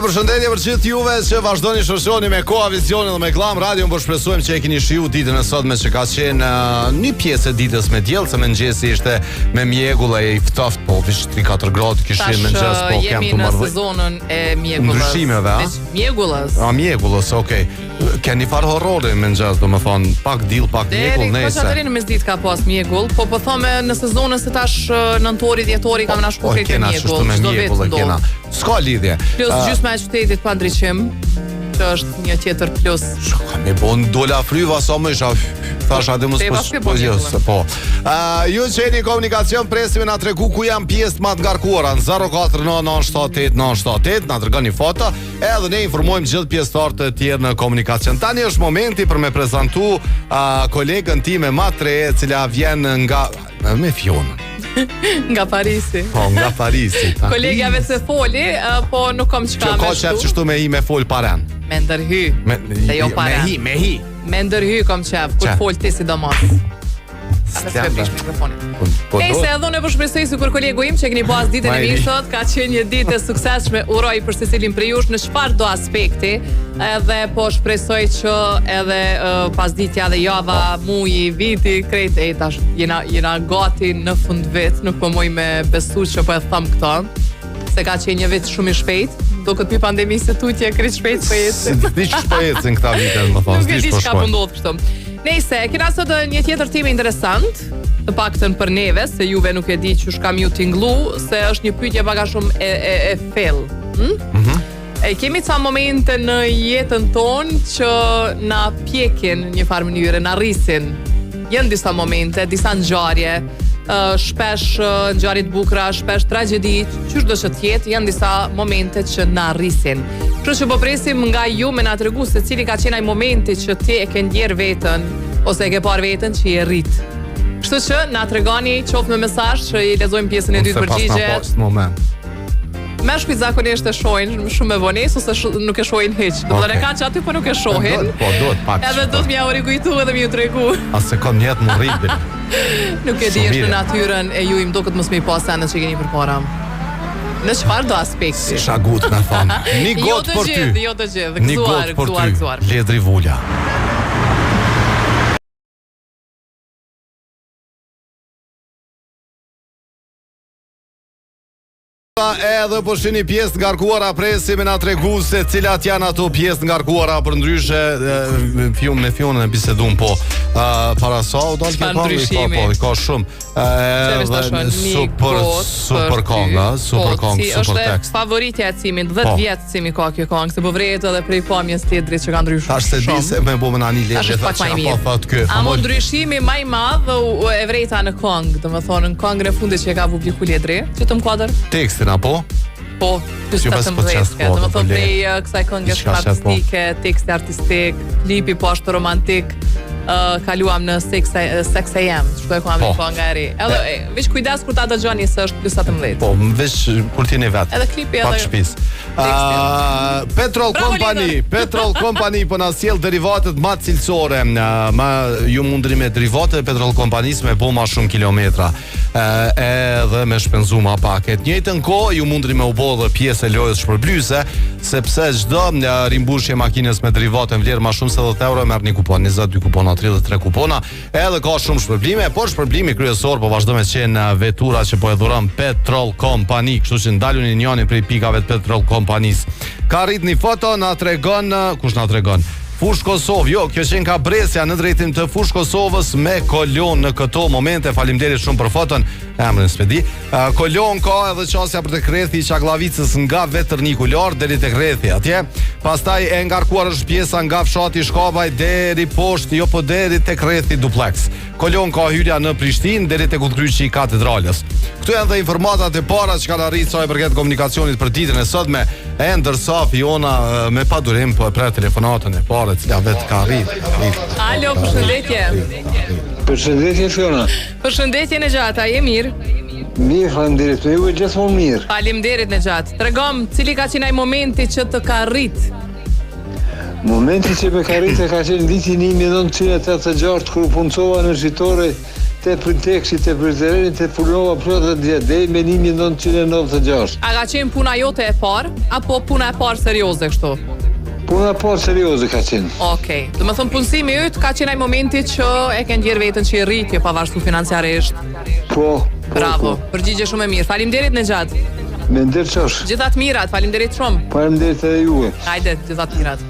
Përshëndetje për gjithë juve që vazhdoni shoqëroni me Koha Visionin dhe me Glam Radio. Po shpresojmë që e keni shiu ditën e sotme që ka qenë një pjesë e ditës me diell, se mëngjesi ishte me mjegull e i ftoft, po vish 3-4 gradë kishin mëngjes, po kam të marrë. Jemi në sezonën e mjegullës. Ndryshimeve, a? Mjegullës. Mjegullës, okay. Keni farë horrori mëngjes, domethënë, pak diell, pak mjegull, nëse. Po në mesditë ka pas mjegull, po thonë në sezonën se tash nëntori, dhjetori kam na shku këtë mjegull. Çdo vit kena. S'ka lidhje. Plus gjysma e qytetit pa ndriçim, që është një tjetër plus. Me bon dola fryva sa më isha thash atë mos po. Ju që jeni komunikacion presimi na tregu ku janë pjesë më të ngarkuara në 04998 na dërgoni foto, edhe ne informojmë gjithë pjesëtarët e tjerë në komunikacion. Tani është momenti për me prezantu kolegën time më të re, e cila vjen nga me fjonën. Nga Parisi. Po, nga Parisi. Kolegja vetë se foli, po nuk kam çka me shtu. Që ka qef që shtu me hi me fol paren. Me ndërhy. Dhe jo paren. Me hi. Me ndërhy kam qef, kur fol ti sidomos. Atë se prish mikrofonin. Nëse edhe unë po shpresoj sikur kolegu im që keni pas ditën e mirë sot, ka qenë një ditë e suksesshme, uroj për secilin prej jush në çfarëdo aspekti, edhe po shpresoj që edhe pasditja dhe java, muji, viti, krejt tash jena gati në fund vit, nuk po moj me besu që po e tham këto, se ka qenë një vit shumë i shpejt. Do këtë pi pandemisë tutje krejt shpejt po ecin. Diç po ecin këta vite, më thon, diç po shkon. Nuk e di çka po ndodh kështu. Nëse kena sot një tjetër temë interesant, të paktën për neve, se juve nuk e di që kam ju tinglu, se është një pyetje pak a shumë e fell. E kemi ca momente në jetën tonë që na pjekin një farë mënyre, na rrisin. Janë disa momente, disa ngjarje, shpesh ngjarje të bukura, shpesh tragjedi, çështë do të jetë, janë disa momente që na rrisin. Kështu që po presim nga ju me na tregu se cili ka qenë ai momenti që ti e ke ndjer veten ose e ke parë veten që je rrit. Kështu që na tregoni qoftë me mesazh që i lexojmë pjesën e dytë përgjigje. Me shkuj zakonisht e shohin shumë me vonesë ose nuk e shohin hiç. Do të kanë që aty po nuk e shohin. Po duhet pak. Edhe do të më u rikujtu edhe më u tregu. As se kam jetë më rrit. Nuk e di është në natyrën e ju im duket mos më i pas anë që keni përpara. Në çfarë do aspekti? Shagut na thon. Një gotë për ty. Jo të gjithë, gëzuar. Ledri Vulja. Edhe po shini pjesë të ngarkuara, presim me na tregu se cilat janë ato pjesë të ngarkuara, për ndryshe me fjonën e bisedum po para sa u dal ke ka shumë super konga, super tekst. Favoritja e Cimit, 10 vjet Cimi ka kjo këngë, se po vret edhe prej pamjes tjetrit që ka ndryshuar. Tash se di se më bëmë tani leje vetë. A mund ndryshimi më i madh e vreta në këngë, domethënë në këngën e fundit që e ka publikuar Ledri, që të mkuadër tekstin apo? Po, just të mëdhëske, domethënë prej kësaj këngë artistike, teksti artistik, klipi po ashtu romantik, kaluam në Sex AM, shkoj ku am kënga e ri. Edhe veç kujdes kur ta dëgjoni se është plus 17. Po, veç kur ti ne vet. Edhe klipi edhe shtëpis. Petrol Company po na sjell derivatet më të cilësore. Ju mundri me derivate Petrol Company me po më shumë kilometra. Edhe me shpenzu më pak. Në të njëjtën kohë ju mundri me u bë edhe pjesë e lojës shpërblyese, sepse çdo rimbushje makinës me derivate vlerë më shumë se 10 euro merr një kupon, 22 kupona, 33 kupona, edhe ka shumë shpërblime, por shpërblimi kryesor po vazhdo me qenë vetura që po e dhuron Petrol Company, kështu që ndaluni njëri prej pikave të Petrol Company's. Ka rrit një foto, na tregon, kush na tregon? Fushë Kosovë, jo, kjo qenë ka Bresja në drejtim të Fushë Kosovës me Kolon në këto momente, faleminderit shumë për foton, emrin s'pedi. Kolon ka edhe qasja për të krethi i Çaglavicës nga Vetërniku lart deri tek rrethi atje. Pastaj e ngarkuar është pjesa nga fshati Shkabaj deri poshtë, jo po deri tek rrethi Duplex. Kolon ka hyrja në Prishtinë deri tek udhkryqi i katedralës. Këtu janë dhe informatat e para që kanë arritur sa i përket komunikacionit për ditën e sotme, e ndërsa Fiona me padurim po e pret telefonatën e parë, e cila vetë ka arrit. Alo, përshëndetje. Përshëndetje Fiona. Përshëndetje Nexhat, a je mirë? Mirë, faleminderit, ju e gjithmonë mirë. Faleminderit Nexhat. Tregom, cili ka qenë ai momenti që të ka arrit? Momenti që më ka rritë ka qenë vitin 1986 kur puncova në Shqiptore te Printeksi, te Prizereni, te Pulova Prota deri me 1996. A ka qenë puna jote e parë apo puna e parë serioze kështu? Puna parë serioze ka qenë. Okej. Do të thonë punësimi yt ka qenë ai momenti që e ke ndjer veten që i rritje pavarësisht financiarisht. Po. Bravo. Përgjigje shumë e mirë. Faleminderit Nexhat. Me ndër çosh. Gjithat mirat, faleminderit shumë. Faleminderit edhe juve. Hajde, gjithat mirat.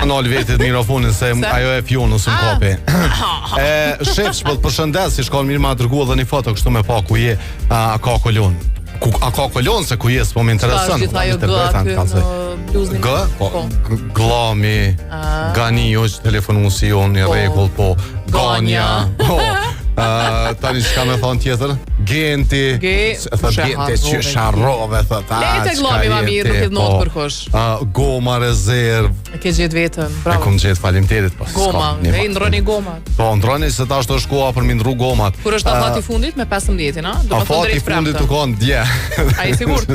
Anol vetit mikrofonin se ajo e fjonës në kopi. Shef, po të përshëndes, si shkon mirë ma dërgua dhe një foto kështu me pa ku je, a ka kolon. A ka kolon se ku je, s'po më interesën. Gjitha jo gë aty në bluzin. Gë? Po, glami, gani jo që telefonusi jo një rregull, po, ganja, po. Tani çka më thon tjetër? Genti. Genti që sharrove thot. Lejtë glami më mirë, nuk e not për kush. Goma rezerv. E ke gjetë vetën, E bravo. kom gjetë, faleminderit po. Goma, e ndroni gomat. Po, ndroni se tash do shkoa për mi ndru gomat. Kur është afati fundit me 15-in, a? Do të thonë Afati drejt fundit premte. u kon dje. Ai sigurt?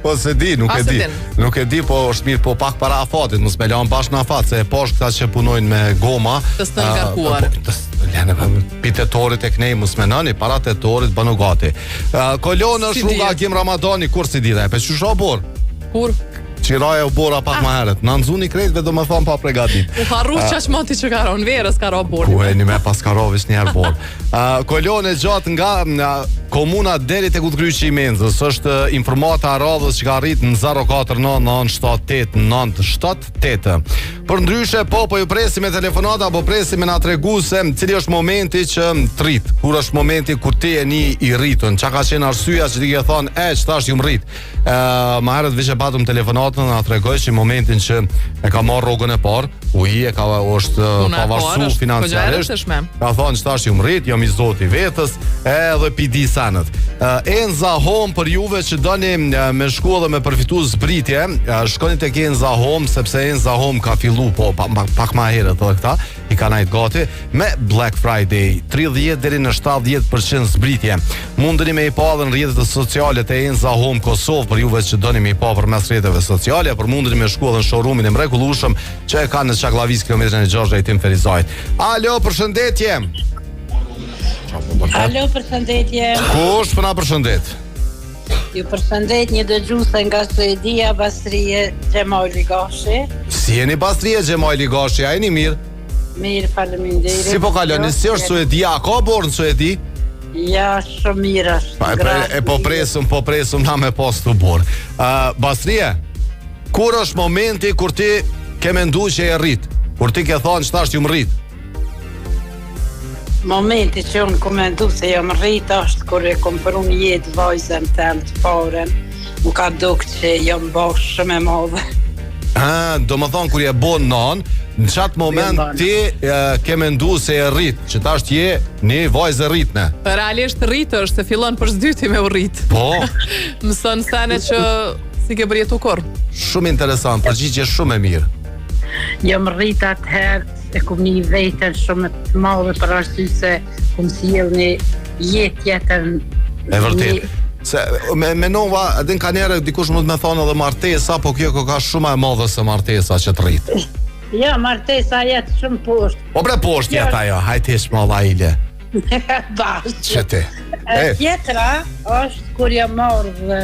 Po se di, nuk e Se di. din. Nuk e di, po është mirë po pak para afatit, mos me lan bashkë në afat, se e poshtë këta që punojnë me goma. Të stë ngarkuar. Pitetorit e knej mos me nëni, para tetorit bënu gati. Kolon është Si rruga dihet. Agim Ramadani, kur si di dhe, pe që shra bor? Kur? Qiraja u bora pak ma heret, në nëzuni krejtve do me thonë pa pregatit. U harru çashmoti që ka ron verës ka ro bordi. Ku e një me paskarovish njerë bor. Kolon e gjatë nga komuna deri tek Udhkryqi i Menzës, është informata e radhës që ka rrit në 049978978. Për ndryshe, po ju presim me telefonata, po presim me na tregu se cili është momenti që të rrit, kur është momenti kur ti e një i rritën, qa ka qenë arsyeja që ti ke thonë, qëtash ju më rrit. Ma herët veç e patëm telefonatën, na tregoj që momentin që e ka marrë rrogën e parë, është pavarësu financiarisht, ka thonë qëtash ju më rrit, jam i zoti vetës, edhe pidi sanët. Enza Home për juve që doni me shku dhe me përfitu zbritje, shkoni tek Enza Home, sepse Enza Home ka fillu pak ma herët edhe këta, i ka najtë gati, me Black Friday, 30 deri në 70% zbritje. Mundeni me i pa dhe në rrjetet sociale të Enza Home Kosovë, për juve që doni me i pa për mes rrjeteve sociale, për mundeni me shku dhe në showroomin e mrekullueshëm që e ka në Çaklavis kilometrin e 6 drejtim Ferizajt. Alo, përshëndetje. Alo, përshëndetje. Kush për na përshëndet? Ju përshëndet një dëgjuese nga Suedia, Bastrie, Xhemali Gashi. Si jeni Bastrie, Xhemali Gashi, a jeni mirë? Mirë, faleminderit. Si po kaloni, si është Suedia? A ka borë në Suedi? Ja, shumë mirë është. Po presum na me pas të borë. Bastrie, kur është momenti kur ti ke mendu që e rrit? Kur ti ke thonë që tash ju më rrit? Momenti që unë ku mendu se jam rrit është kur e kom për unë jetë vajzën tem të paren. Më ka duk që jam bashkë shumë e madhe. Do më thonë kur je bon non, në qatë moment ti ke mendu se e rrit, që tash je një vajzë e rritne. Realisht rrit është se fillon për zdyti me u rrit. Po. Mëson sene që si ke përjetu kur. Shumë interesant, përgjigje shumë e mirë. Jam rrit atëherë e kum një vetën shumë të madhe për arsye se kum sjell një jetë tjetër. E vërtet. Se me nova, edhe në kanere dikush mund me thonë edhe martesa, po kjo ka shumë e madhe se martesa që të rrit. Ja, martesa jetë shumë poshtë. Po bre poshtë jetë ajo, hajtë ish më alla ile. Bashkë. Që ti? Tjetra është kur jam marrë në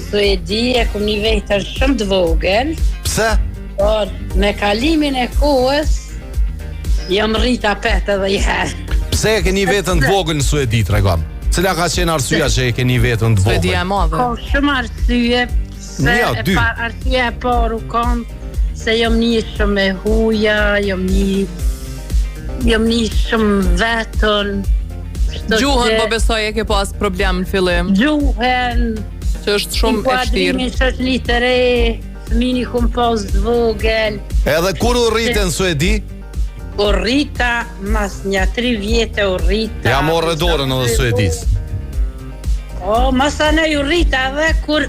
Suedi, e kum një vetën shumë të vogël. Pse? Por me kalimin e kohës jam rrit apet edhe i herë. Pse e ke një vetën të vogël në Suedi, tregom? Cila ka qenë arsyeja që e ke një vetën të vogël? Suedia e madhe. Ka shumë arsye, se arsyeja e parë u kam se jam një shumë e huja, jam një shumë vetën. Gjuhën po besoj e ke pas problem në fillim. Gjuhën që është shumë e vështirë. Është një të re, fëmini kum pas të vogël. Edhe kur u rritën në Suedi? U rrita, mas një 3 vjetë u rrita. Ja morë dorën edhe Suedis. Mas anë u rrita edhe kur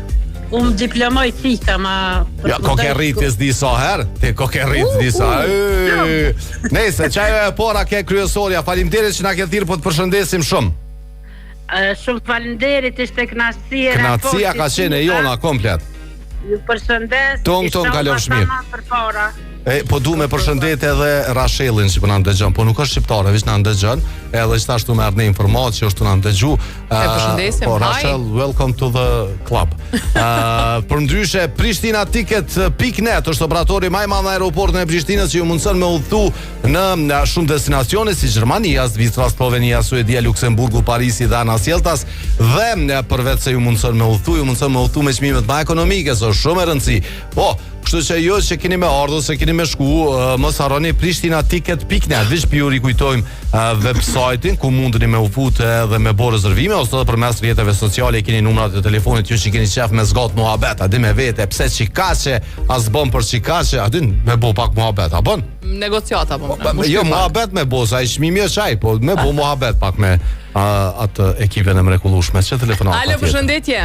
diplomoj fika ma... Ja, ko ke rritës disa herë? Ti ko ke rritës disa herë? Nese, qajo e pora ke kryesorja, falimderit që na ke thirë po të përshëndesim shumë. Shumë falimderit, ishte knasira. Knasia ka qene jona komplet. Ju përshëndes. Ton kalon shmirë. Po du me përshëndet edhe Rashelin që po na ndëgjon, po nuk është shqiptare, veç na ndëgjon, edhe gjithashtu me ardhë informatë që është na ndëgju. Përshëndesim, po Rachel, welcome to the club. Përndryshe Prishtinaticket.net është operatori më i madh në aeroportin e Prishtinës që ju mundson me udhthu në shumë destinacione si Gjermania, Zvicra, Slovenia, Suedia, Luksemburgu, Parisi dhe Anas Jeltas dhe përveç se ju mundson me udhthu me çmimet më ekonomike, është shumë e rëndësishme. Po, kështu që ju që keni me ardhur, se keni me shku, mos harroni Prishtinaticket.net. Veç ju rikujtojmë website-in ku mundeni me u futë edhe me bërë rezervime ose edhe përmes rrjeteve sociale keni numrat e telefonit ju që keni qef me zgat muhabet, a di me vete pse çikaqe, as bën për çikaqe, a din me bë pak muhabet, a bën? Negociata po. Jo muhabet me bë, sa i çmimi është ai, po me bë muhabet pak me atë ekipin e mrekullueshme. Çe telefonat. Alo, përshëndetje.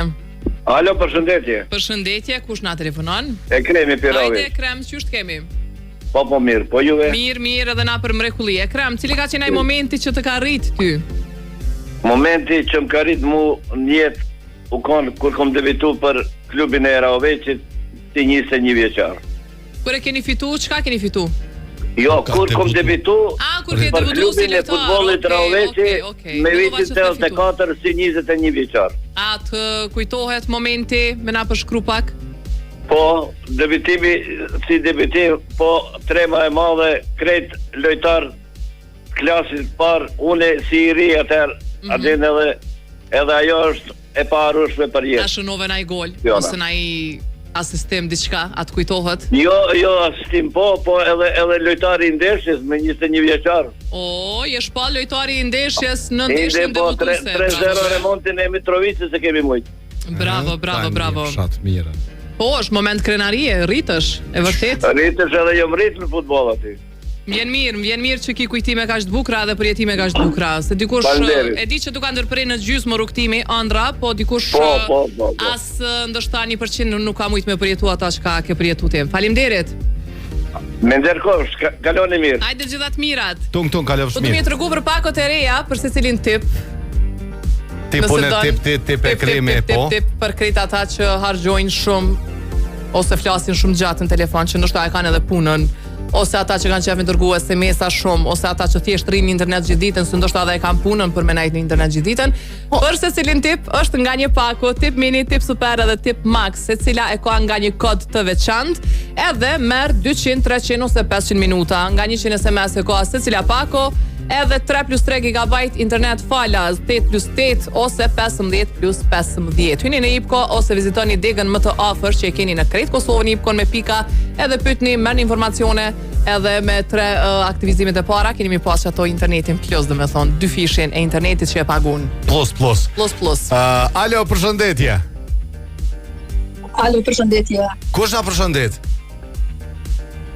Alo, përshëndetje. Përshëndetje, kush na telefonon? E Kremi Pirovi. Hajde Krem, ç'është kemi? Po mirë, po juve? Mirë, edhe na për mrekulli. Krem, cili ka qenë ai momenti që të ka rrit ty? Momenti që më ka rrit mu në jetë u konë kur kom debitu për klubin e Raoveqit si 21 vjeqar. Kur e keni fitu, çka keni fitu? Jo, kur kom debitu kur ke për debutu si klubin e futbollit Raoveqit me vitin 84 si 21 vjeqar. A të kujtohet momenti me na përshkru pak? Po, debitimi, si debitim, po trema e madhe, krejt lojtar klasit par, une si i ri atër, adin edhe ajo është e parushme për jetë. A shënove na i gol, ose na i asistim diçka, atë kujtohet? Jo asistim, po edhe lojtari i ndeshjes me 21 vjeçar. O, jesh pa lojtari i ndeshjes në ndeshjen debutuse. 3-0 remontin e Mitrovicës se kemi mujt. Bravo. Fshat mirë. Po, është moment krenarie, rritësh, e vërtet? Rritësh edhe jo më rritë në futbol aty. M'vjen mirë që ki kujtime kaq të bukura dhe përjetime kaq të bukura. Se dikush e di që duka ndërprej në gjysmë rrugtimi ëndra, po dikush as ndoshta 1% nuk ka mujt me përjetu ata që ke përjetu ti. Faleminderit. Me ndërkohë, kaloni mirë. Hajde gjithat mirat. Tung kalofsh mirë. Po të më tregu për pakot e reja për secilin tip. Tip e kremi, po. Tip për krejt ata që harxojnë shumë ose flasin shumë gjatë në telefon, që ndoshta e kanë edhe punën, ose ata që kanë qef me dërgu SMS-a shumë, ose ata që thjesht rrinë në internet gjithë ditën, se ndoshta edhe e kanë punën për me najt në internet gjithë ditën. Për secilin tip është nga një pako, tip mini, tip super edhe tip max, secila e ka nga një kod të veçantë, edhe merr 200, 300 ose 500 minuta, nga 100 SMS e ka secila pako, edhe 3+3 GB internet falas 8+8 ose 15+15. Hyni në Ipko ose vizitoni degën më të afër që e keni në krejt Kosovën Ipkon me pika, edhe pyetni, merrni informacione edhe me 3 aktivizimet e para keni mi pas ato internetin plus, domethënë 2 fishin e internetit që e pagun. Plus. Alo, përshëndetje. Alo, përshëndetje. Kush na përshëndet?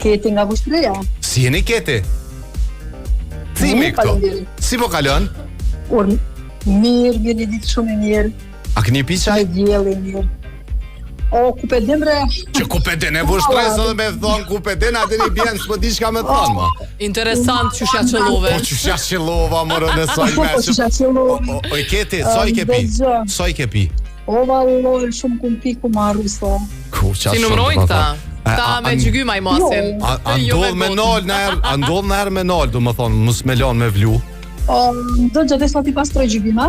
Keti nga Vushtreja. Si jeni Keti? Si po kalon? Mirë, një ditë shumë mirë. A këni pi qaj? Djeli mirë. O, kupedin bre. Që kupedin e Vushtresë edhe me thonë kupedin, atë një bjenë s'po di shka me thonë, ma. Interesant që shja qëllove. Po që shja qëllova, mërë në soj me. Po që shja qëllove. O, Keti, soj ke pi? O, valoj, shumë kum pi ku marru, so. Si numrojnë këta? Ta me gjygyma i masin. A ndodh me nalë me nalë, du më thonë, mus me lanë me vlu? Do gjëtë e sa ti pas 3 gjygyma,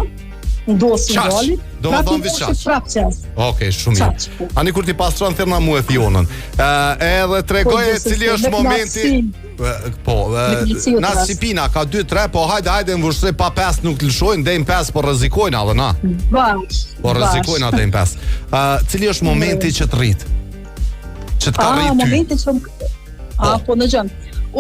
ndodh si nalë. Do më thonë visë qash. Okej, shumë mirë. Ani kur ti pastrën thërna mu e thionën. Edhe tregoj e cili është momenti. Po, Nasipina ka 2-3, po hajde në Vushtrej pa 5 nuk të lëshojnë, dejnë 5 po rëzikojnë adhe na. Po rëzikojnë adhe dejnë 5. Cili është momenti që të rritë? Që të ka rritë ty? Momenti që po në gjënë.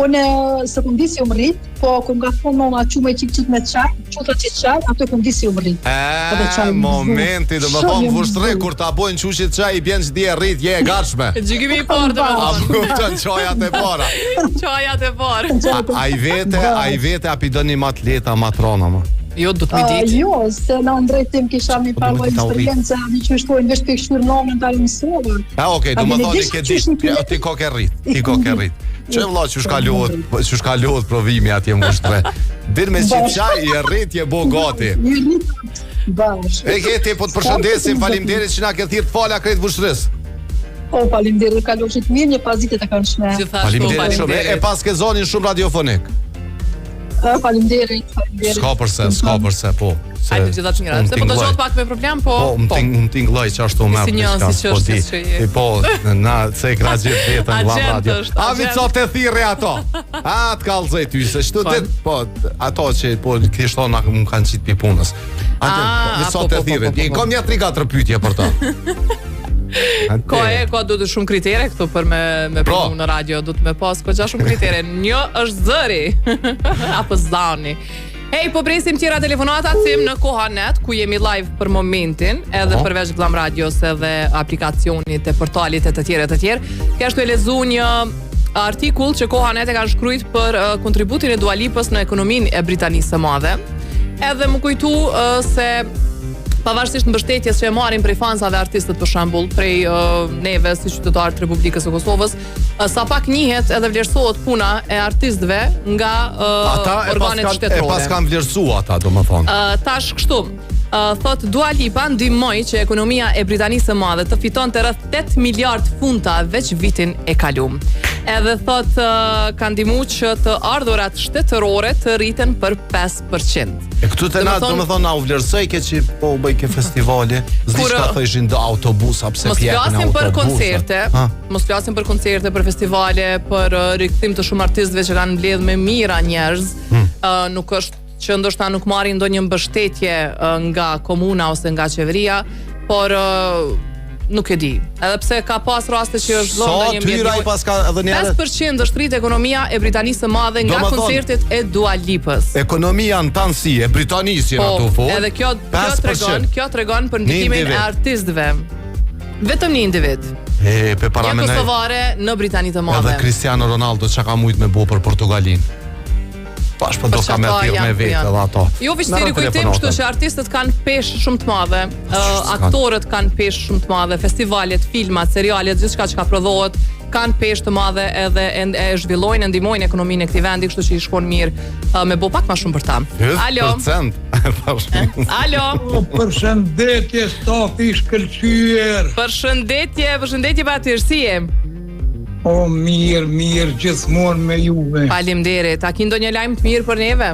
Unë së këndisi u më rritë, po këm nga thonë nëna qume qik me qaj, qota qik qaj, ato këndisi u më rritë. Momenti, dhe më thonë Vushtrej, kur ta bojnë qushit qaj, i bjenë që di e rritë, je e gatshme. Gjykimi i parë dhe më thonë. A kuptën qajat e para. Qajat e parë. A i vete api do një matleta, matrona, ma? Jo, do të mi ditë. Jo, se në ndrejtim kisha mi parlo eksperiencë, a mi që shtojnë vesh për kështur nomën të alëmësovër. Okej, du më thoni, ti ko ke rrit. Që vla që shkallohet provimi atje më Vushtrej. Dirë me qipqaj, i rrit, je bo gati. Bash. E Keti, po të përshëndesim, faleminderit që na ke thirrë të fala krejt Vushtrisë. Po, faleminderit, kalofshit mirë, një pasdite të kanë shme. Faleminderit shumë. E pas ke zonin shumë radiofonik. Faleminderit. S'ka përse, po. Hajde gjithatë që njëra. Se po të gjotë pak me problem, po... Po, më t'ingloj që ashtu me apë një Po, na, se e kra gjithë vetën la radio. A vi co të thirë ato? A, të kalëzoj ty, se shtu dit, po, ato që, po, kështo na më kanë qitë pi punës. A, co të thirë, kom një 3-4 pyetje për ta. Ka du të shumë kritere këtu për me punu në radio, du të me pas këgja shumë kritere. Një është zëri, apo zani. Hej, po presim tjera telefonata tim në Koha Net, ku jemi live për momentin, edhe përveç Glam Radios edhe aplikacionit e portalit e të tjere. Kështu e lezu një artikull që Koha Net e kanë shkrujt për kontributin e Dua Lipës në ekonomin e Britanisë së Madhe. Edhe më kujtu se pavarësisht mbështetjes që e marrin prej fansave artistët për shembull, prej neve si qytetarë të Republikës së Kosovës, sa pak njihet edhe vlerësohet puna e artistëve nga organet shtetërore. E pas kanë vlerësuar ata, domethënë. Tash kështu, thot Dua Lipa ndihmoi që ekonomia e Britanisë së Madhe të fitonte rreth 8 miliard funta veç vitin e kaluar. Edhe thot kanë ndihmuar që të ardhurat shtetërore të rriten për 5%. E këtu të na, domethënë, na u vlerësoj ke që po u bëj ke festivale, s'diçka thëshin do autobusa pse pjekin autobusa. Mos flasim për koncerte, për festivale, për rikthim të shumë artistëve që kanë mbledhur me mira njerëz. Nuk është që ndoshta nuk marrin ndonjë mbështetje nga komuna ose nga qeveria, por nuk e di. Edhe pse ka pas raste që është dhënë ndonjë mjet. 5% është rrit ekonomia e Britanisë së Madhe nga koncertet e Dua Lipës. Ekonomia në tansi e Britanisë në ato fort. Edhe kjo tregon për ndikimin e artistëve. Vetëm një individ. Pe para menej. Kosovare në Britaninë të Madhe. Edhe Cristiano Ronaldo çka ka mujt me bo për Portugalinë. Pash për do ka me thirë me vetë edhe ato. Jo vishë të rikujtim kështu që artistët kanë peshë shumë të madhe, aktorët kanë peshë shumë të madhe, festivalet, filmat, serialet, gjithçka që ka prodhohet, kanë peshë të madhe edhe e zhvillojnë, ndihmojnë ekonominë e këtij vendi, kështu që i shkon mirë me bo pak më shumë për ta. Alo. Alo. Përshëndetje stafi shkëlqyer. Përshëndetje Batirësie. O, mirë, gjithmonë me juve. Faleminderit. A ki ndonjë lajm të mirë për neve?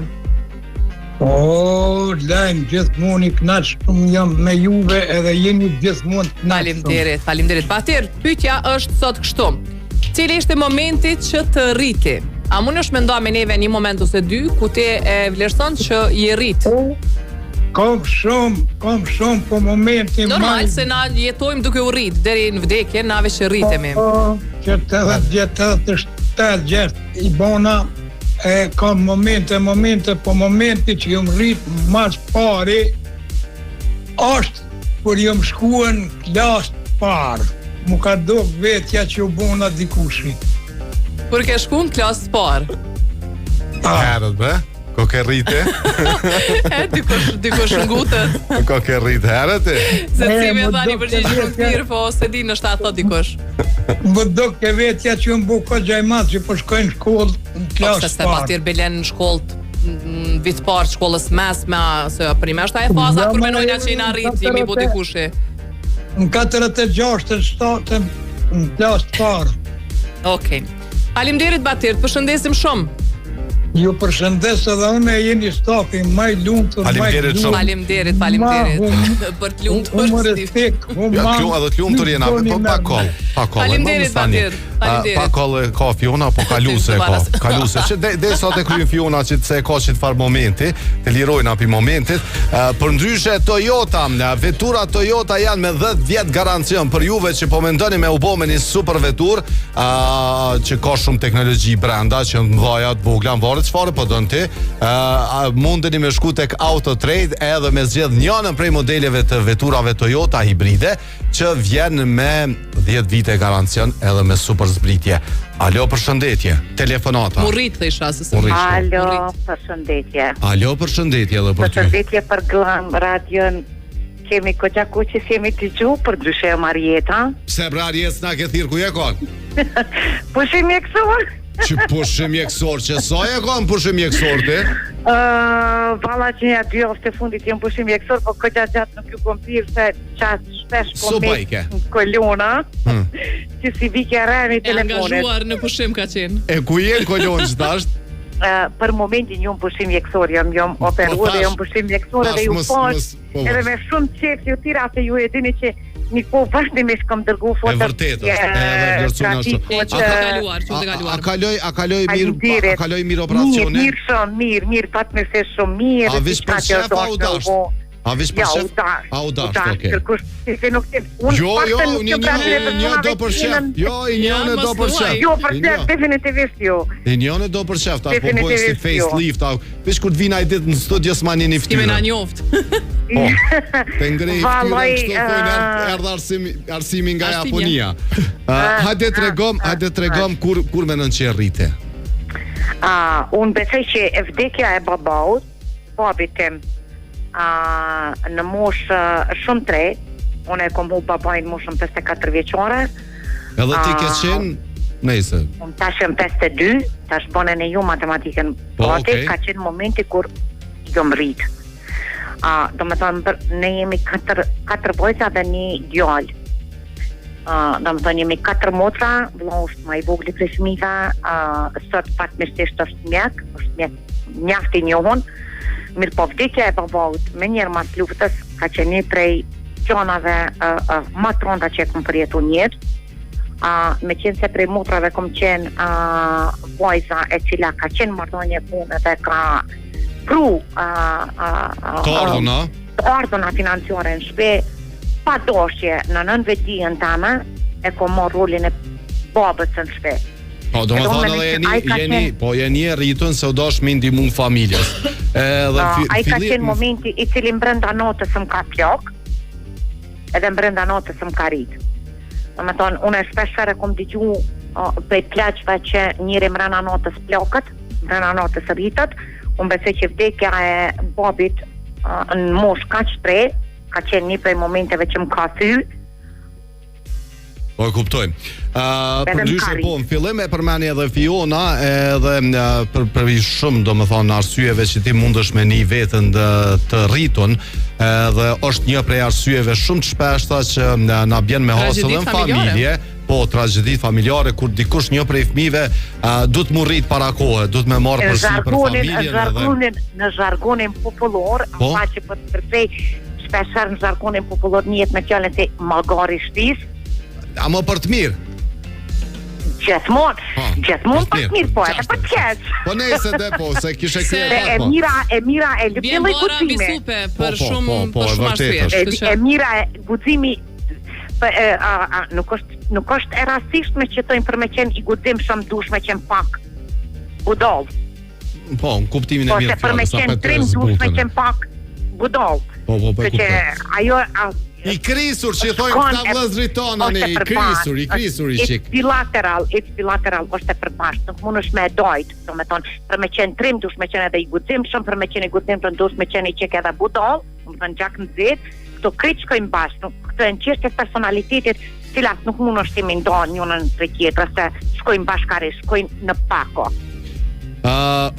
O, lajm gjithmonë i kënaqshëm jam me juve edhe jeni gjithmonë të kënaqshëm. Faleminderit. Batir, pyetja është sot kështu. Cili ishte momenti që të rriti? A mund është mendo me neve një moment ose dy ku ti e vlerëson që i rrit? Kam shumë po momenti normal se na jetojmë duke u rrit deri në vdekje, nave që rritemi. Që të i bona kam momente po momenti që jom rrit mas pari është kur jom shkuën klasë parë. Mu ka do vetja që u bona dikushi. Kur ke shkuën klasë parë? Herët bre? Ko ke rrite? Dikush ngutet. Ko ke rrite herët e? Se si me dhani përgjigj shumë të mirë, po se di në shtatë thot dikush. Më do ke vetja që më bu ka gjajmat që po shkojnë shkollë në klasë parë. Se Batir Belen në shkollë në vit parë shkollës mesme, se primeshta e faza kur menojna që i na rrit, jemi bu dikushi. Në 46-7 në klasë parë. Okej. Faleminderit Batir, përshëndesim shumë. Ju përshëndes edhe unë e jeni stafi maj lumtur, Faleminderit. Për të lumtur. Edhe të lumtur jena, po pa koll. Faleminderit Batir. Pa koll ka Fiona, po kaluse ka. Kaluse që dhe sot e kryen Fiona që se ka që të farë momenti, të lirojnë api momentit. Për ndryshe Toyota, vetura Toyota janë me 10 vjet garancion për juve që po mendoni me u bo me një super vetur që ka shumë teknologji brenda, që në mdhaja të vogla në varë çfarë po don ti, mundeni me shku tek Autotrade edhe me zgjedh njënën prej modeleve të veturave Toyota hibride që vjen me 10 vite garancion edhe me super zbritje. Alo, përshëndetje. Telefonata. Murrit thësha se. Alo, përshëndetje. Alo, përshëndetje edhe për ty. Përshëndetje për Glam Radion. Kemi koja që jemi të gju për dryshe Marieta. Pse Marieta na ke thirr ku je kon? Pushim mjekësor. Që pushim mjekësor, që sa e kam pushim mjekësor ti? Valla që një 2 javë të fundit jem pushim mjekësor, po koja gjatë nuk ju kom pirë se qatë shpesh Subajke. kolona, që si vike rreni E telefonet. angazhuar në pushim ka qenë. E ku je kolon që tash? Për momentin jam pushim mjekësor, jam operuar dhe jam pushim mjekësor dhe ju fash, edhe me shumë qef ju tira se ju e dini që një kohë vazhdimisht kam dërgu foto. E vërtet, edhe vlerëson ashtu. A kaloj mirë operacione? Mirë, fatë me se shumë mirë. A vish për shef a u dasht? A vish për shef? A u dasht, oke. Jo, një do për shef. Jo, i njëne do për shef. Jo, për shef, definitivisht jo. I njëne do për shef, ta po bojnë si facelift. Vish kur të vina i ditë në studio s'mani një ftyrë. Ti me na njoft. Po, të ngrej ftyrën kështu thojnë erdhe arsimi nga Japonia. Hajde tregom kur mendon që e rrite. Unë besoj që e vdekja e babaut, babit tim, në moshë shumë tre, unë e kom hu babajnë moshën 54 vjeqare. Edhe ti ke qenë, nejse. Unë tash jem 52, tash bënen e ju matematikën. Ka qenë momenti kur jom rritë. Do me thonë, ne jemi 4 bojca dhe një djallë. Do me thonë, jemi 4 motra, vëlla është ma i vogli për fëmijëve, sot fatmirësisht është mjek njafti njohun. Mirë po vdekja e babaut me njerë mas luftës ka qenë një prej gjonave ma tronda që e kom përjetu njët. Me qenë se prej motrave kom qenë vajza e cila ka qenë marrëdhënie punë dhe ka pru të ardhuna financiare në shpe, pa doshje në nënvetijën tame e kom marrë rolin e babës në shpe. Po, do me thonë jeni e rritën se u dosh me ndihmu familjes. Ai ka qenë momenti i cili brenda notës më ka plok, edhe brenda notës më ka rrit. Do me thonë, unë shpeshherë kom dëgju prej pleqve që njëri mbrenda notës plokët, mbrenda notës rritët. Unë besoj që vdekja e babit në mosh kaq tre, ka qenë një prej momenteve që më ka thyr. Po e kuptojmë. Përndryshe po, në fillim e përmeni edhe Fiona, edhe për shumë, do më thonë, arsyeve që ti mundesh me një vetën të rritun, dhe është një prej arsyeve shumë të shpeshta që na bjen me hasëllën familje, po, tragjedit familjare, kur dikush një prej fëmijëve du të mu rrit para kohë, du të me marë përsi për familjen. Në zhargonin popullor, pa që për të përfej, shpesher në zhargonin popullor njët me fjallën se magari shtis. A më për të mirë? Gjithmonë për të mirë, po edhe për të keq. Po nejse dhe po, se kishe kërë e mira e lëpillë i gudzime. Bisupe për shumë arsye. E mira e gudzimi nuk është e rastisht me qëtojnë për me qenë i gudzim shumë dush me qenë pak budol. Po, në kuptimin e mirë fjallë. Po, se për me qenë trim dush me qenë pak budol. Po, ajo I krisur që thojnë këta vëllezrit tona ne, i krisur i qik. It's bilateral, është e përbashkët, nuk mund është me e dojt, do me thonë, për me qenë trim, dush me qenë edhe i gudzim shumë, për me qenë i gudzim, dush me qenë i qik edhe budol, do me thonë gjak në zet, këto kritë shkojnë bashkë, këto e në qështë e personalitetit, cilat nuk mund është të mindohë njënën për tjetër, se shkojnë bashkare, shkojnë në pako.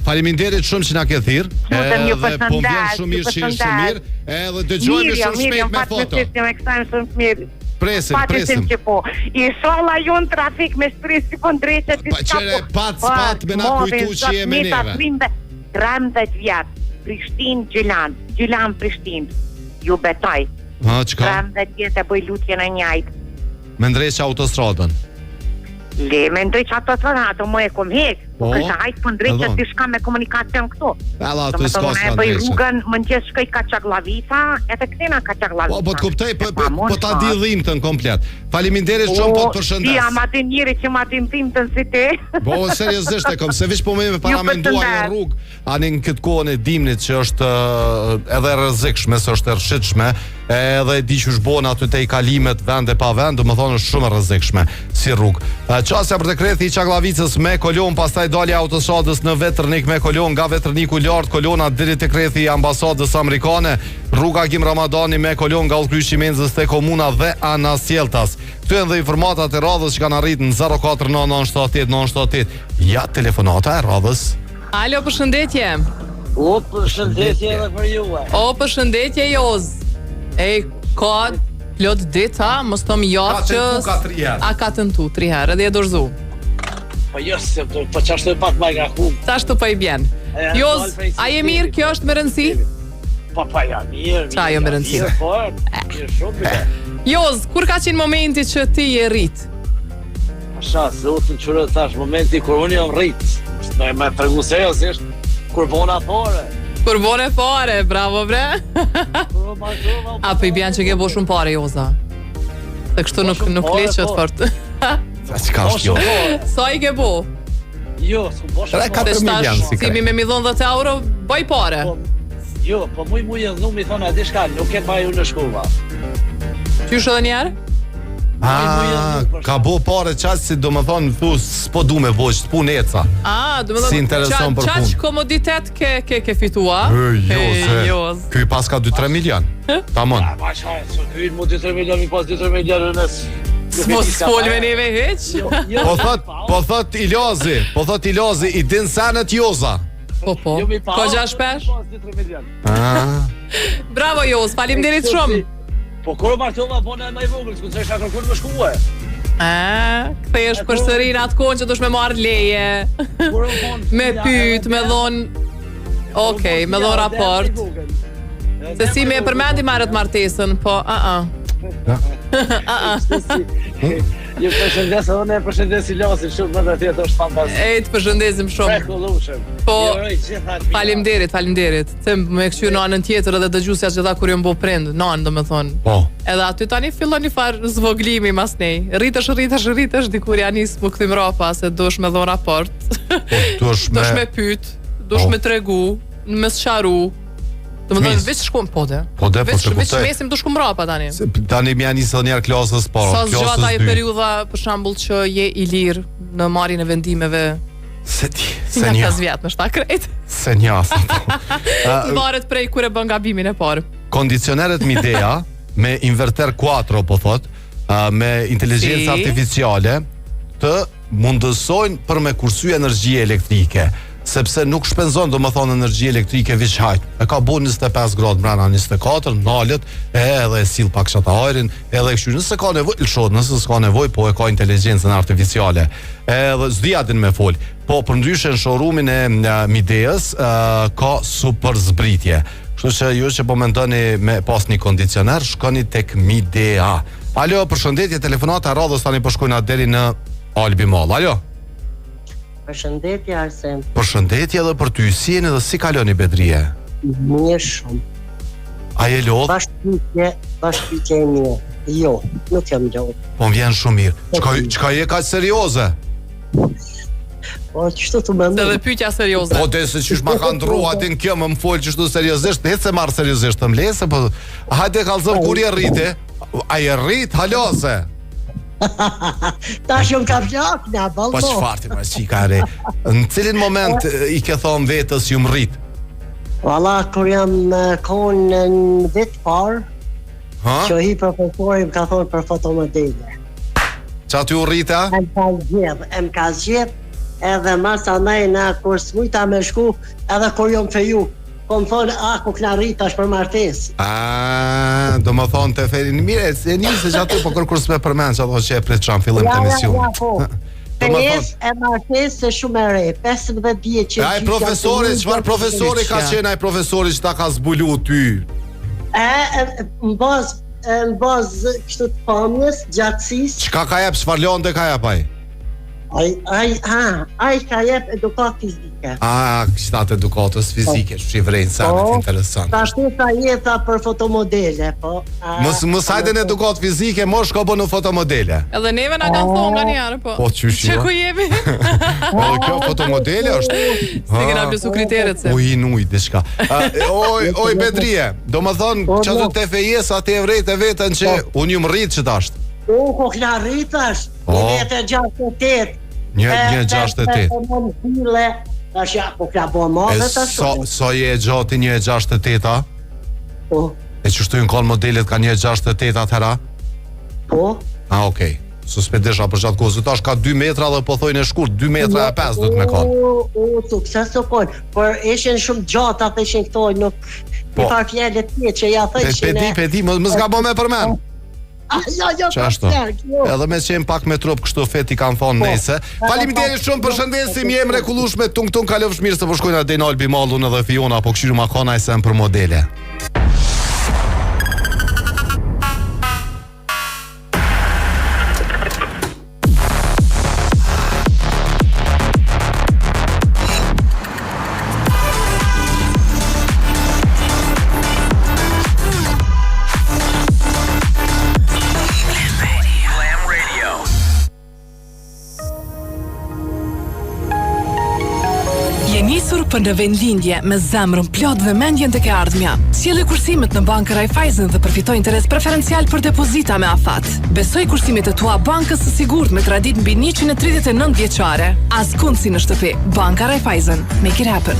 Faleminderit shumë që na ke thirr. Edhe po vjen shumë mirë që je shumë mirë. Edhe dëgjojmë shumë shpejt me foto. Presim. Inshallah jon trafik me stres si po drejtet diçka. Çere pat me na kujtu që je me neve. 13 vjet. Prishtinë Gjilan Prishtinë. Ju betoj. Çka? 13 vjet e bëj lutjen e njëjtë. Me ndreq autostradën. Me ndreq autostradën, ato më e kom hek. Kështë hajtë për ndreq që t'i shka me komunikacion këtu. Ela, të s'ka s'ka ndreqe. Bëj rrugën, më njës shkoj Kaqaglavica, edhe këtina Kaqaglavica. Po të kuptoj, po ta di dhimtën komplet. Faleminderit shumë, po të përshëndes. Ti ama ti njëri që ma ti dhimtën si ti. Po, seriozisht e kom, se vish po me paramendua një rrugë, ani në këtë kohën e dimnit që është edhe rrezikshme, se është e rrshitshme, edhe di që shbon aty te i kalimet vend e pa vend, do më thonë është shumë rrezikshme si rrugë. Qasja për dekrethi i Çaglavicës me kolon, pastaj dali autostradës në Vetrnik me kolon, nga Vetrniku lart kolona deri te krethi i ambasadës amerikane, rruga Gim Ramadani me kolon nga Ullkryqi Menzës te komuna dhe Anasjeltas. Këtu janë dhe informatat e radhës që kanë arritur në 049978978. Ja telefonata e radhës. Alo, përshëndetje. Përshëndetje edhe për juve. Përshëndetje Joz. Ka plot dita, mos thom jot që a ka tentu 3 herë dhe e dorzu. Po jo, se po çashtu pak më nga kum. Çashtu po I bjen. Joz, a je mirë? Kjo është me rëndësi? Po ja mirë. Qa jo me rëndësi? Po, mirë shumë. Joz, kur ka qenë momenti që ti je rrit? Pasha, zotën qërë thash, momenti kur unë jam rrit. Në me tregu seriosisht, kur bona fare. Kur bone fare, bravo bre. A po I bjen që ke bo shumë pare, Joza? Se kështu nuk leqet fort. Çka është jo? Sa I ke bo? Jo, s'u bo shumë. 4 milion si Si me dhon 10 euro, bëj pare. Jo, po muj e dhnu mi thonë a di shka, nuk e pa ju në shkuva. Qysh edhe njerë? Ka bo pare qaq si do më thonë s'po du me bo që pun eca. Do më Si intereson për qaq punë. komoditet ke fitua. Joz, ky pas ka 2-3 milion. Tamam. Ma qaj, së kyjt mu 2-3 milion, mi pas 2-3 milion nësë. Mos fol me neve heq. Po thot Ilozi, I din sanet Joza. Po. Ko gja shpesh? Bravo Joz, faleminderit shumë. Po kur martova bona më I vogël, s'ku s'e shaka kur më shkuaj. Kthehesh përsëri në atë kohë që dush me marr leje. Me pyet, me dhon. Okej, me dhon raport. Se si me përmendi marrët martesën, po Ju përshëndes, unë e përshëndes Ilasin shumë, më dhe tjetë është fantastik. Të përshëndesim shumë. Po, faleminderit. Them me kështu në anën tjetër edhe dëgjuesja që dha kur jam bo prend, nan do me thonë. Po. Edhe aty tani fillon një farë zvoglimi mas nej. Rritesh, dikur ja nis më kthym rapa se dush me dhon raport. Dush me pyet, dush me tregu, me sqaru. Do më thonë veç shkuam po se kuptoj. Veç mesim do shkum rapa tani. Tani më janë nisë njerë klasës parë. Sa zgjat ajo periudha për shembull që je I lirë në marrjen e vendimeve. Se nga 5 vjet më shta krejt. Se njasa. Varet prej kur e bën gabimin e parë. Kondicioneret Midea me inverter 4 po thot, me inteligjencë artificiale të mundësojnë për me kursy energji elektrike. Sepse nuk shpenzon do më thonë energji elektrike veç hajt. E ka bu 25 gradë mbrana 24, nalët, edhe e sill pak shata ajrin, edhe kështu nëse ka nevoj, lëshot, nëse s'ka nevoj, po e ka inteligjencën artificiale. Edhe s'dia din me fol. Po për ndryshe në showroomin e Mideas ka super zbritje. Kështu që ju që po mendoni me pas një kondicioner, shkoni tek Midea. Alo, përshëndetje, telefonata radhës tani po shkojnë deri në Albi Mall. Alo. Përshëndetje Arsen. Përshëndetje edhe për ty, si jeni dhe si kaloni Bedrije? Mirë shumë. A je lodh? Bashkëpytje e mirë. Jo, nuk jam lodh. Po më vjen shumë mirë. Çka je kaq serioze? Po ç'është të mendoj? Edhe pyetja serioze. Po te se çish ma ka ndrua atin kjo më fol ç'është seriozisht, hec se marr seriozisht të mlese, po hajde kallzon kur je rrite. A je rrit halose? Tash jam kapjak na ballo. Po çfarë ti më shikare? Në cilin moment I ke thon vetës ju më rrit? Valla kur jam kon në vit par. Që hi profesori më ka thonë për fotomodele. Qa ty u rrita? Em ka zgjedh edhe mas andaj na kur s'mujta me shku edhe kur jom feju. Po më thonë, ku kna rritash për martes. Do më thonë të ferin mirë, e një se që aty, po kur s'me përmen që ato që e prit qanë fillim të emisionit. Fejes e martes se shumë e re, 15 dje që... Aj profesori, qëfar profesori ka qenë aj profesori që ta ka zbulu ty? Në bazë kështu të pamjes, gjatësis... Qka ka jep, qëfar leon dhe ka jep aj? Ai ka jep edukat fizike. Kështat edukatës fizike, shqivrejnë sanet interesant. Ta shteta jeta për fotomodele, po. Mës hajde në edukat fizike, mosh ka bo në fotomodele. Edhe neve na kanë thonë nga njerë, po. Po, qysh jo? Që ku jemi? Edhe kjo fotomodele është... Se kena besu kriteret se. Uj, diçka. Oj, Bedrije, do më thonë që të te fejes atë e vrejt e vetën që unë ju më rritë që tashtë. Ko kna rritash, një vete 68. Një 68. Tash ja, po kna bo madhe të shumë. So je e gjati një 68-a? Po. E që shtu në konë modelet ka një 68 atëhera? Po. Okej. Suspendesha për gjatë kohës. Tash ka 2 metra dhe po thojnë e shkurt, 2 metra e 5 do të me konë. Sukses të konë. Por ishen shumë gjatë atë ishen këtoj, nuk... Një farë fjellet një që ja thëjshin e... Pedi, më s'ga bo me përmen. Qashtu. Edhe me qenë pak me trup kështu feti kanë thonë nese. Faleminderit shumë, përshëndesim, je mrekullueshme, tung kalofsh mirë se po shkojnë Adena Albi Mallun edhe Fiona, po këshiru ma kona e sen për modele. Për në vendlindje me zemrën plot dhe mendjen tek e ardhmja. Sjellë kursimet në Banka Raiffeisen dhe përfitoj interes preferencial për depozita me afat. Besoj kursimet e tua bankës së sigurt me kredit mbi 139 vjeçare. Askund si në shtëpi. Banka Raiffeisen. Make it happen.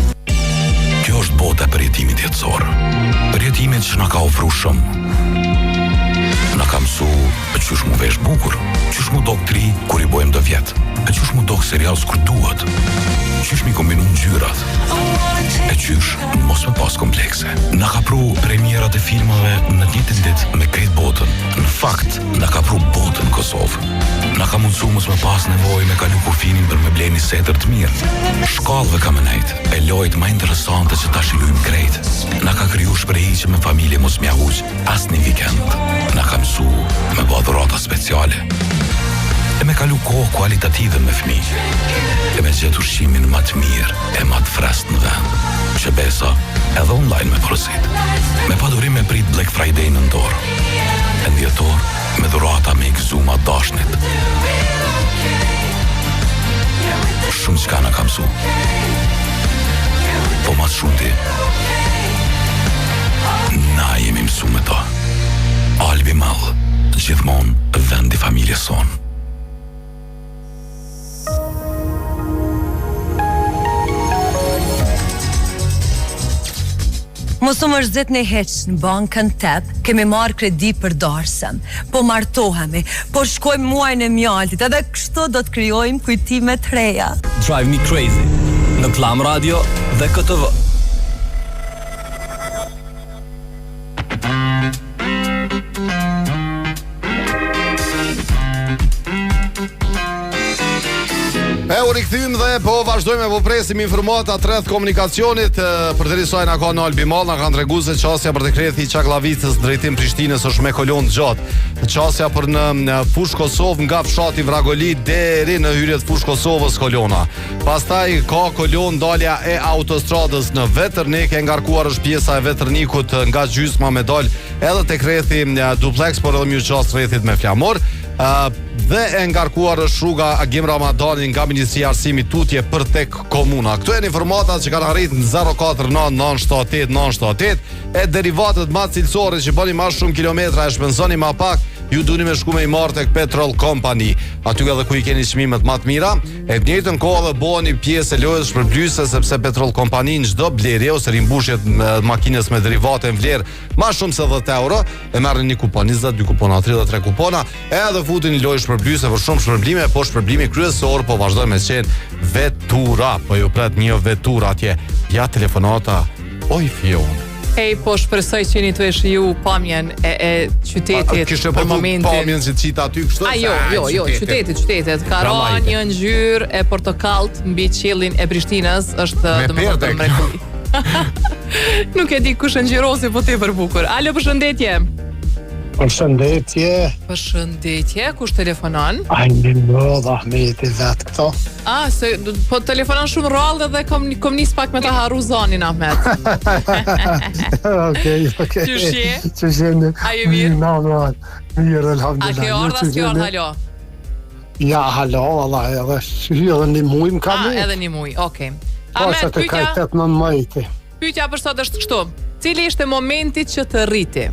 Kjo është bota për jetimin jetësor. Për jetimin që na ka ofruar shumë. Na ka mësuar qysh mu vesh bukur, qysh mu dok tri kur i bojmë 2 vjet, e qysh mu dok serial s'kur duhet, qysh mi kombinu ngjyrat, e qysh mos me pas komplekse. Na ka pru premierat e filmave në ditën ditë me krejt botën. Në fakt, na ka pru botën në Kosovë. Na ka mundsu mos me pas nevojë me kalu kufinin për me bleni setër të mirë. Shkallëve ka me nejt, e lojt ma interesante që ta shilujmë krejt. Na ka kriju shprehje me familje mos mja huq as një vikend. Na ka mësu me bë dhurata speciale. E me kalu kohë kualitative me fëmijë. E me gjetë ushqimin më të mirë e më të freskët në vend. Që besa edhe online me porosit. Me padurim me prit Black Friday në dorë. E në dhjetor me dhurata me gëzuma dashnit. Shumë qka në kam su. Po mas shumë ti. Na jemi mësu me ta. Albi Mall, gjithmon vendi familje son. Mos u mërzit në heq në bankën tep, kemi marrë kredi për darsëm, po martohemi, po shkojmë muajnë e mjaltit, edhe kështu do të krijojmë kujtime të reja. Drive Me Crazy, në Klam Radio dhe KTV. U rikthym dhe po vazhdojmë po presim informata rreth komunikacionit përderisa na ka në Albi Mall, na kanë treguar se qasja për dekreti i Çaklavicës drejtim Prishtinës është me kolon të gjatë. Qasja për në fushë Kosovë nga fshati Vragoli deri në hyrjet fushë Kosovës kolona. Pastaj ka kolon dalja e autostradës në Veternik, e ngarkuar është pjesa e Veternikut nga gjysma me dal edhe tek rrethi duplex, por edhe më qas rrethit me flamor. Dhe e ngarkuar është rruga Agim Ramadani nga Ministria e Arsimit tutje për tek komuna. Këto janë informatat që kanë arritur në 049978978 e derivatët më cilësore që bëni më shumë kilometra e shpenzoni më pak, ju duni me shku me i marrë tek Petrol Company. Aty edhe ku i keni çmimet më të mira, e të njëjtën kohë dhe bëheni pjesë e lojës shpërblyese sepse Petrol Company në çdo blerje ose rimbushje të makinës me derivate në vlerë më shumë se 10 euro, e merrni një kupon 20, 2 kupona, 33 kupona, edhe futeni në lojë shpërblyese për shumë shpërblime, po shpërblimi kryesor po vazhdon me qenë vetura, po ju pret një vetur atje. Ja telefonata, oj Fiona. Ej, po shpresoj që jeni të e shiju pamjen e qytetit për momentin. Pamjen që qita aty kështu? Jo, qytetit. Ka ra një ngjyrë e portokalt mbi qiellin e Prishtinës, është domethënë mrekulli. Nuk e di kush e ngjyrosi, po tepër bukur. Alo, përshëndetje. Përshëndetje, kush telefonon? Ajnë në Ahmeti vetë këto. Se po telefonon shumë rrallë dhe kom nis pak me ta harru zonin, Ahmet. Okej. Qëshje? A je mirë? Mirë, alhamdulillah. A ke ardhë, as ke ardhë, halo? Ja, halo, Allah, edhe një muj më kam edhe një muj, okej. Ahmet, pyetja për sot është kështu. Cili ishte momenti që të rriti?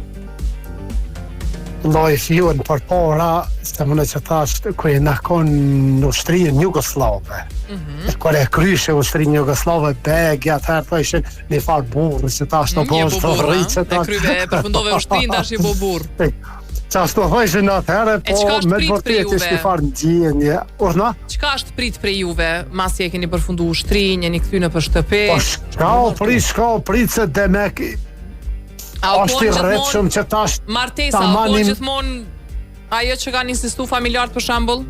Loj Fion për para, se më në që tash kërë në konë në ushtrinë Jugoslave. Kërë e kryshe ushtrinë Jugoslave, begja të herë të ishe një farë burë, që tash në bosh të rritë. E kryve e përfundove ushtrinë, tash i bo burë. Që ashtë të hojshë në të herë, po me të vërtet ishte një farë në gjenje. Urna? Qka është prit për juve, masi e keni përfundu ushtrinë, jeni këthyne për shtëpe? Shka o prit se demek... është i rrethshëm që tash martesa, apo gjithmonë ajo që kanë insistu familjarët për shembull?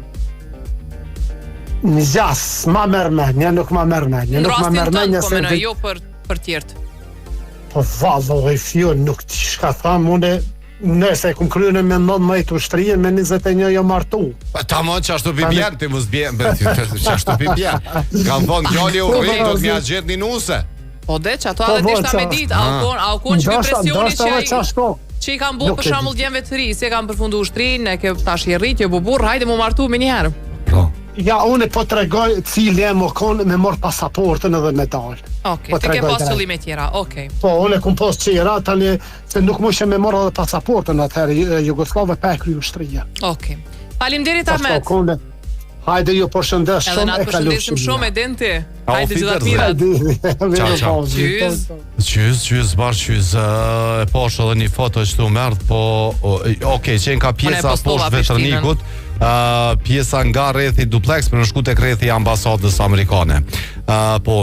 Në gjas, ma merr mendje, nuk ma merr mendje. Në rastin tënd, po menoj, jo për tjerët. Po vallë, fjo, nuk ti shka tham, une nëse kum kryene me 19 ushtrije, me 21 jo martu. Ta më që ashtu pibjen, ti mos bjen, që ashtu pibjen. Kam thonë, gjalli u rrit, do t'mja gjetë një nuse. Po dhe që ato edhe dishta me dit, a u konë që me presioni që i kam bu për shamull djemve të ri, se kam përfundu ushtrin, e ke tash i rrit, jo bubur, hajde mu martu me njëherë. Ja, une po të regoj cili e më konë me morë pasaportën edhe medalë. Oke, të ke pas qëllime tjera, okej. Po, une kum pas qira, tani, se nuk mu shë me morë edhe pasaportën atëherë, Jugoslave pa e kryu shtrija. Oke. Faleminderit Ahmet. Hajde ju përshëndes shumë, edhe na të përshëndesim shumë, e denti. Hajde gjithat mirat. Qyz, barë qyz, e posh edhe një foto që të merdh, po, okej, qenë ka pjesa poshtë vetërnikut, pjesa nga rrethi duplex për në shku tek rrethi ambasadës amerikane. Po,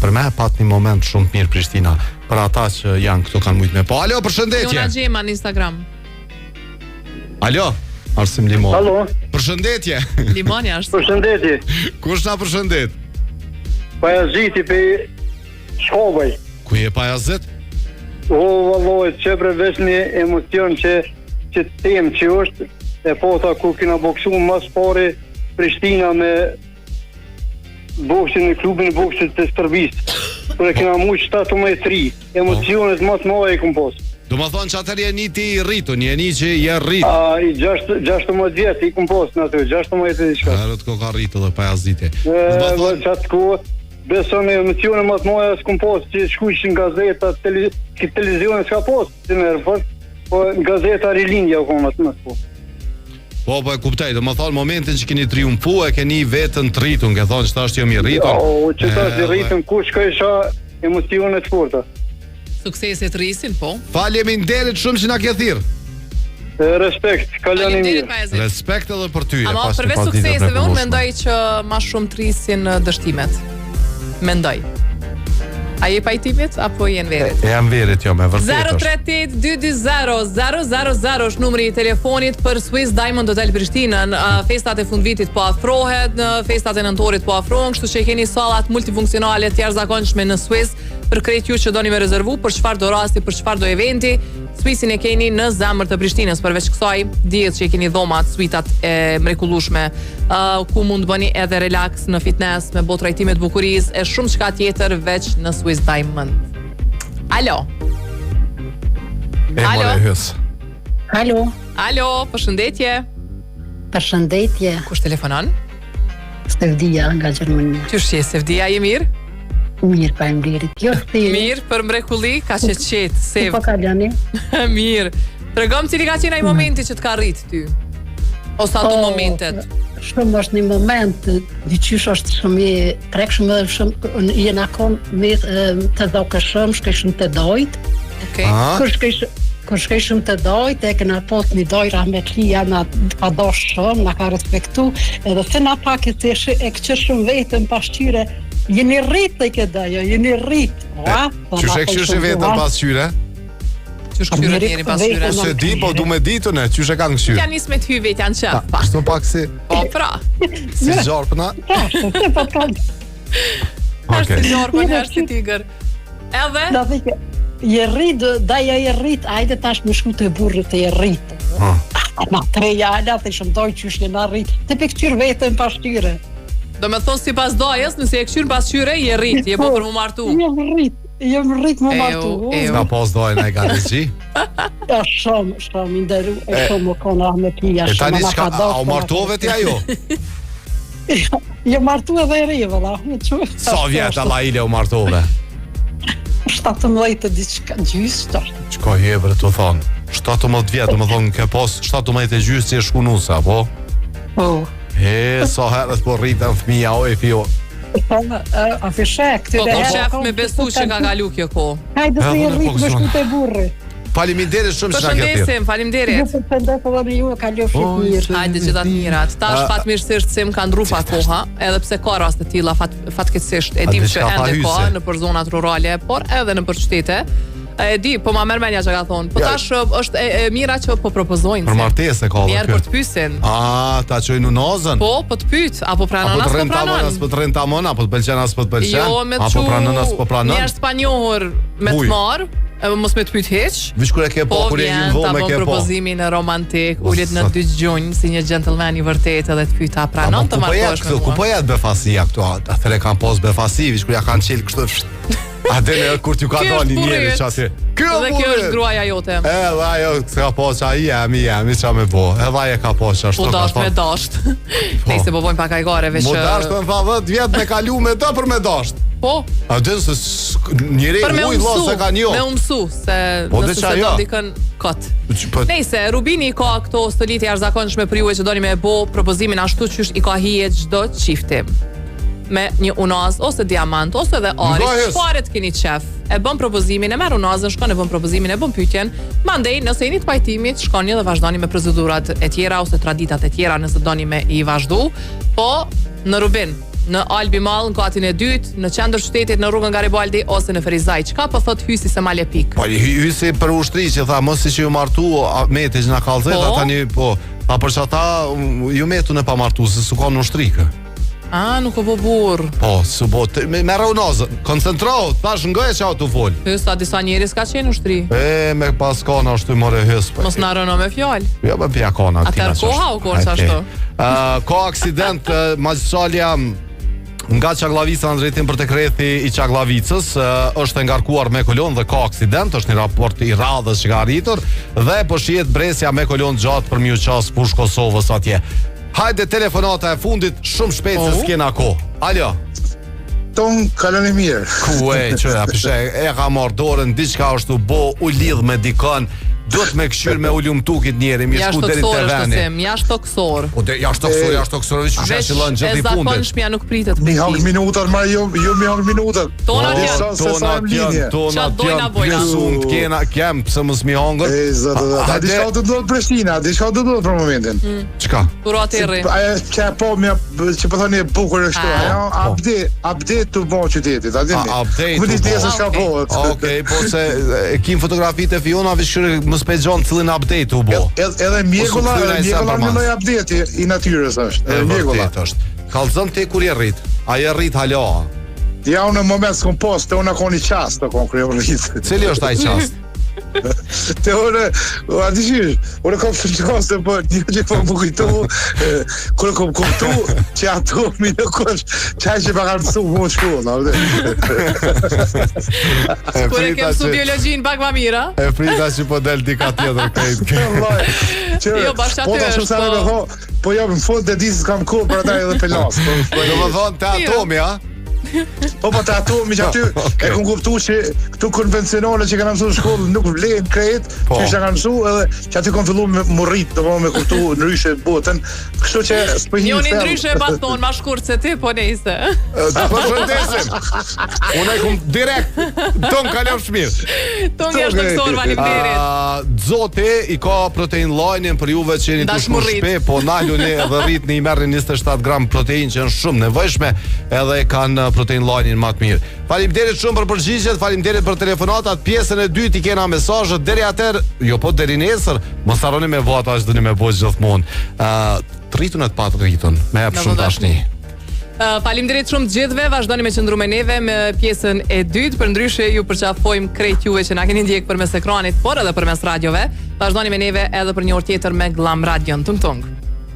për me pat një moment shumë mirë Prishtina, për ata që janë këtu kanë mujtë me po. Alo, përshëndetje! Jona Gjema në Instagram. Alo, Arsim Limon. Alo. Përshëndetje! Limoni është. Përshëndetje! Kush na përshëndet? Pajaziti për Shkovaj. Ku je Pajazit? O, valloj, që përveç një emocion që tem që është, e pota ku kina boksu mas pare Prishtina me boksin në klubin e boksit të Stërbis. Për e kina mujtë 17-3. Emocionet mas mëdha e kum pos. Do më thonë që atër je një ti rritu, një që je rritu. I 16 vjetë i kum pos në aty, 16 vjetë i shka. Herët ko ka rritu dhe Pajaziti. Qatë ku, beson e emocionet mas mëdha s'kum pos, që shkujshin gazeta, televizionet s'ka pos, që nërë, po gazeta Rilindja u konë atë mësë po. Po e kuptoj, do më thonë momentin që keni triumfu e keni vetën të rritun, ke thonë që ta është jo mi rritun. Jo, që ta është rritun, kush ka isha emocionet forta. Sukseset rrisin, po. Faleminderit shumë që na ke thirr. Respekt, kalani mirë. Respekt edhe për ty. Ama përveç sukseseve, unë mendoj që ma shumë të rrisin dështimet. Mendoj. A je pajtimit, apo jenë verit? Jam verit, jo, me vërtet është. 038-220-000 është numri i telefonit për Swiss Diamond Hotel Prishtinën. Festat e fundvitit po afrohet, festat e nëntorit po afrohen, kështu që i keni sallat multifunksionale të jashtëzakonshme në Swiss për krejt ju që doni me rezervu, për çfarë do rasti, për çfarë do eventi. Swissin e keni në zemër të Prishtinës, përveç kësaj dihet që i keni dhomat, suitat e mrekullueshme, ku mund të bëni edhe relax në fitness me botë trajtime të bukurisë, e shumë çka tjetër veç në Swiss Diamond. Alo. Alo. Alo, përshëndetje. Përshëndetje. Kush telefonon? Sevdia nga Gjermania. Qysh je Sevdia, je mirë? Mirë, pa e mbirit. Jo, mirë, për mrekulli, ka që qetë, Sev. Po ka gjani? Mirë. Tregom cili ka qenë ai momenti që të ka rrit ty. Ose ato momentet. Shumë është një moment, diqysh është shumë i prekshëm dhe shumë, jena konë me të dhokëshëm, shkeshëm të dojt. Kër shkeshëm të dojt, e këna pos një doj rahmetlia, na ka dosh shumë, na ka respektu, edhe se na pak e këqër shumë vetën pasqyre, jeni rrit të i këtë dajo, jeni rrit. Qyshe këshë vetën pasqyre? Qysh këshyre njeri pasqyre? Se di, po du me ditën e, qyshe kanë këshyre? Janë nisë me të hyve, janë qëf. Ashtu pak si... Po, pra. Si zgjarpëna? Ashtë si zgjarpën, ashtë si tigër. Edhe? Je rrit, daja je rrit, ajde tash me shku të burrë të je rrit. Ma 3 jala, të shëmdoj qysh jena rrit, të pe këqyr vetën pasqyre. Do me thonë si pas dojes, nëse e këshyr pasqyre, je rrit, je po për mu martu. Jem rrit mu martu. Ska pas dojnë e gati qi? Ja, shumë, inderu, e shumë më kona me pija. E tani qka, a u martove tja jo? Jo martu edhe e rivë, la. Sa vjetë alla ile u martove? 17 të diçka gjysë, qka jebre të thonë? 17 vjetë, më thonë ke pos 17 e gjysë që e shkunusa, po? Po. Sa herët po rritën fëmija, oj fjo. A fishek, po shef me besu që ka kalu kjo ko. Hajde se i rritë me shku të burri. Faleminderit shumë që na ke thirrur. Përshëndesim, faleminderit. Ju përshëndet edhe me ju, ka lëfit mirë. Hajde gjithat mirat. Tash fatmirësisht se më ka ndru pa koha, edhe pse ka raste të tilla fatkeqësisht e dim që ende ka në për zonat rurale, por edhe në për qytete. E di, po ma merr mendja që ka thonë. Po tash është e mira që po propozojnë. Për martesë ka. Njerë për të pyesin. Ta çojnë unozën. Po të pyet, apo pranon as po pranon. Apo të rrën tamon, apo të pëlqen as po të pëlqen. Jo, me apo pranon as po pranon. Njerëz pa njohur me të marr, mos me të pyet hiç. Vish kur e ke po kur e jin vëmë ke po. Propozimin romantik, ulet në 2 gjunjë si një gentleman i vërtetë edhe të pyeta pranon të marrësh me mua. Ku po jetë befasia këtu? Atëre kanë pos befasi, vish kur ja kanë çel kështu. Adele kur t'ju ka dali njëri çati. Dhe kjo është gruaja jote. Edhe ajo ka pas ai jam ç'a më bë. Edhe ai ka pas ashtu. Po dasht me dasht. Nëse po bojmë pak ajgareve që. Po dasht më tha 10 vjet me kalu me të për me dasht. Po. A dhe se njëri uj vëllë se ka njo. Me umësu, se nëse se do dikën kot. Nëse, Rubini ka këto stëllit e jashtëzakonshme për juve që doni me bo propozimin ashtu qysh i ka hije çdo çifti. Me një unaz, ose diamant, ose dhe ari, çfarë të keni qef. E bën propozimin, e merr unazën, shkon e bën propozimin, e bën pyetjen. Mandej, nëse jeni të pajtimit, shkoni dhe vazhdoni me procedurat e tjera ose traditat e tjera nëse doni me i vazhdu. Po, në Rubin, në Albi Mall, në katin e dytë, në qendër qytetit, në rrugën Garibaldi ose në Ferizaj. Çka po thot hysi se male pik? Po hysi për ushtri që tha mos si që ju martu, meti që na kallzet, tani po, a për çata ju metu në pamartu se su ka në ushtrikë. Nuk o bo burr. Po, su bo, me raunazën, koncentro, thash ngoj e qa të fol. Sa disa njeris ka qenë ushtri. Me pas kona ashtu i more hës. Mos në rëno me fjall. Jo, me pja kona. Atër koha u korë që ashtu. Ka aksident, magjistralja nga Çagllavica në drejtim për tek rrethi i Çagllavicës, është ngarkuar me kolon dhe ka aksident, është një raport i radhës që ka arritur dhe po shihet bresja me kolon gjatë për mjë qas push Kosovës atje. Hajde telefonata e fundit, shumë shpejt se s'kena kohë. Alo. Ton kalon e mirë. Ku çoja, pse e ka marrë dorën, diçka është u bë, u lidh me dikon. Duhet me këshyr me ulum tukit njeri, mi shku deri te veni. Jashtë toksor. Po jashtë toksor, veç çfarë qellon gjatë i fundit. Zakonshmja nuk pritet. Mi hang minutat, ma jo mi hang minutat. Tona janë. Kena kem pse mos mi hangër. A di çfarë do të Prishtina, di çfarë do të për momentin. Çka? Kurateri. Çka po më që po thoni bukur është ajo. Update të bon qytetit, a dini? Ku di se çka po. Okej, po se e kim fotografitë e Fionave shkruaj mos pe gjon cillin update u bë. Edhe mjegulla një lloj update i natyrës është. Mjegulla është. Kallzon te kur i rrit. Ai rrit hala. Ja unë në moment s'kom post, te unë koni qast të konkret rrit. Cili është ai qast? Te unë, a dishish, unë kom fërqose, po një që po më kujtu, kërë kom kuptu, që ato mi në kosh, qaj që pa kanë mësu më shku, kërë ke mësu biologjin pak ma mira. E frita që po del dika tjetër krejt. Jo, bashkë aty është, po jo, më fund të disë s'kam ku, për ata edhe pelas. Do më thonë të atomi, a? Po të atomi që aty e kom kuptu që këtu konvencionale që kanë mësu në shkollë nuk vlejnë krejt, që që kanë mësu edhe që aty kom fillu me rrit, do me kuptu në ryshe botën, kështu që s'pëjnë njoni ndryshe e baton, ma shkurt se ti, po nejse. Të përshëndesim. Unë e kum direkt, ton kalem shmirë. Ton jashtë të kësor, valimderit. Zoti i ka protein lajnin për juve që jeni të shpe, po naluni edhe rrit në i merë 27 gram protein që janë shumë nevojshme edhe kanë protein lajnin më të mirë. Faleminderit shumë për përgjigjet, faleminderit për telefonatat, pjesën e dytë i kena mesazhet deri atëherë, jo po deri nesër, mos harroni me vota që doni me bëj gjithmonë. Rritun e të pat rritun, me hap shumë tashni. Faleminderit shumë të gjithëve, vazhdoni me qëndru me neve me pjesën e dytë, përndryshe ju përqafojmë krejt juve që na keni ndjek përmes ekranit, por edhe përmes radiove. Vazhdoni me neve edhe për një orë tjetër me Glam Radion. Tung tung.